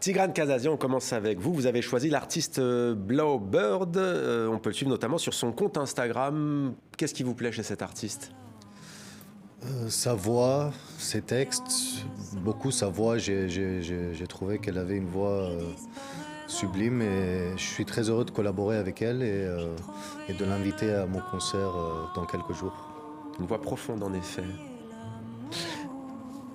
Tigran Kazazian, on commence avec vous. Vous avez choisi l'artiste Blauwbird. On peut le suivre notamment sur son compte Instagram. Qu'est-ce qui vous plaît chez cet artiste ? Sa voix, ses textes, beaucoup sa voix. J'ai trouvé qu'elle avait une voix sublime et je suis très heureux de collaborer avec elle et de l'inviter à mon concert dans quelques jours. Une voix profonde en effet.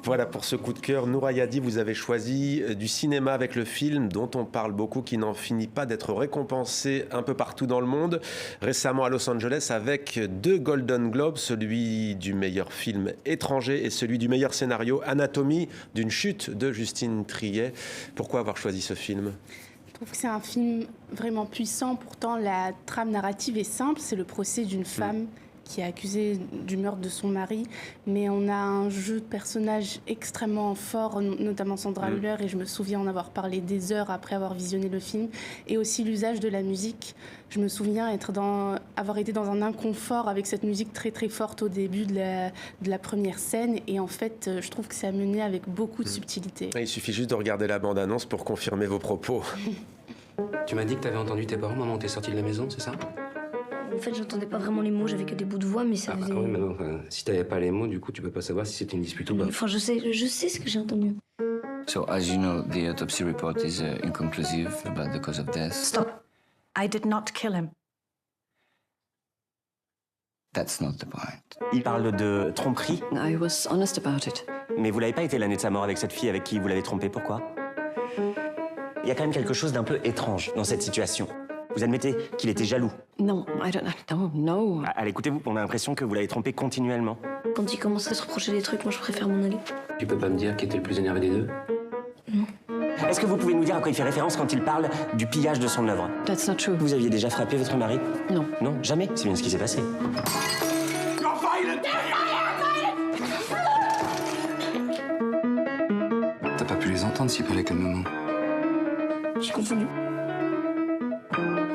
Voilà pour ce coup de cœur. Noura Yadi, vous avez choisi du cinéma avec le film dont on parle beaucoup, qui n'en finit pas d'être récompensé un peu partout dans le monde. Récemment à Los Angeles avec 2 Golden Globes, celui du meilleur film étranger et celui du meilleur scénario, Anatomie d'une chute de Justine Triet. Pourquoi avoir choisi ce film ? Je trouve que c'est un film vraiment puissant. Pourtant, la trame narrative est simple. C'est le procès d'une femme qui est accusée du meurtre de son mari, mais on a un jeu de personnages extrêmement fort, notamment Sandra Hüller, et je me souviens en avoir parlé des heures après avoir visionné le film, et aussi l'usage de la musique. Je me souviens avoir été dans un inconfort avec cette musique très très forte au début de la première scène, et en fait, je trouve que c'est amené avec beaucoup de subtilité. Il suffit juste de regarder la bande-annonce pour confirmer vos propos. Tu m'as dit que tu avais entendu tes parents, maman, t'es sortie de la maison, c'est ça ? En fait, j'entendais pas vraiment les mots, j'avais que des bouts de voix, mais ça faisait... Ah oui, mais non, si t'avais pas les mots, du coup, tu peux pas savoir si c'était une dispute ou pas. Enfin, je sais ce que j'ai entendu. So, as you know, the autopsy report is inconclusive about the cause of death. Stop. I did not kill him. That's not the point. Il parle de tromperie. I was honest about it. Mais vous l'avez pas été l'année de sa mort avec cette fille avec qui vous l'avez trompé, pourquoi ? Il y a quand même quelque chose d'un peu étrange dans cette situation. Vous admettez qu'il était jaloux. No, no. Allez, écoutez-vous, on a l'impression que vous l'avez trompé continuellement. Quand il commence à se reprocher des trucs, moi je préfère m'en aller. Tu peux pas me dire qui était le plus énervé des deux ? Non. Est-ce que vous pouvez nous dire à quoi il fait référence quand il parle du pillage de son œuvre ? That's not true. Vous aviez déjà frappé votre mari ? Non. Non, jamais. C'est bien ce qui s'est passé. T'as pas pu les entendre s'il parlait calmement. J'ai confondu.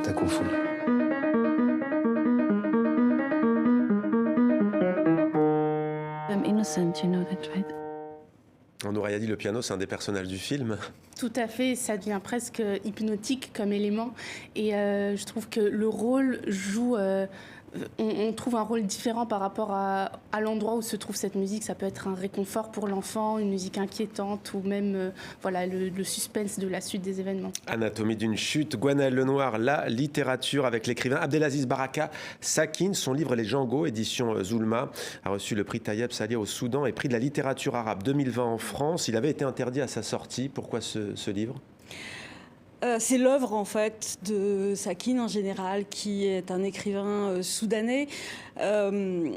T'as confondu. I'm innocent, you know that, right? Noura Yadi, le piano, c'est un des personnages du film. Tout à fait, ça devient presque hypnotique comme élément. Et je trouve que le rôle joue... on trouve un rôle différent par rapport à l'endroit où se trouve cette musique. Ça peut être un réconfort pour l'enfant, une musique inquiétante ou même le suspense de la suite des événements. Anatomie d'une chute, Gwenaëlle Lenoir, la littérature avec l'écrivain Abdelaziz Baraka Sakine. Son livre Les Django, édition Zulma, a reçu le prix Tayeb Salih au Soudan et prix de la littérature arabe 2020 en France. Il avait été interdit à sa sortie. Pourquoi ce livre ? C'est l'œuvre en fait de Sakine en général, qui est un écrivain soudanais. Ce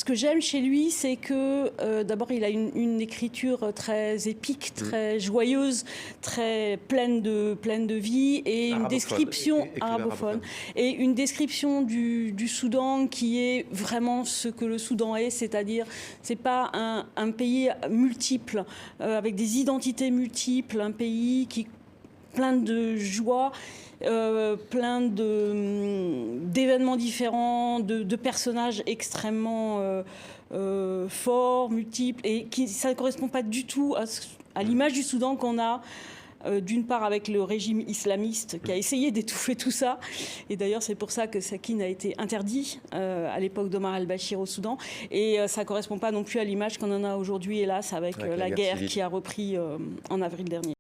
que j'aime chez lui, c'est que d'abord il a une écriture très épique, très joyeuse, très pleine de vie, et une description arabophone et une description du Soudan qui est vraiment ce que le Soudan est, c'est-à-dire c'est pas un pays multiple avec des identités multiples, un pays qui plein de joie, plein d'événements différents, de personnages extrêmement forts, multiples, et ça ne correspond pas du tout à l'image du Soudan qu'on a, d'une part avec le régime islamiste qui a essayé d'étouffer tout ça, et d'ailleurs c'est pour ça que Sakine a été interdit à l'époque d'Omar al-Bashir au Soudan, et ça ne correspond pas non plus à l'image qu'on en a aujourd'hui, hélas, avec la guerre qui a repris en avril dernier.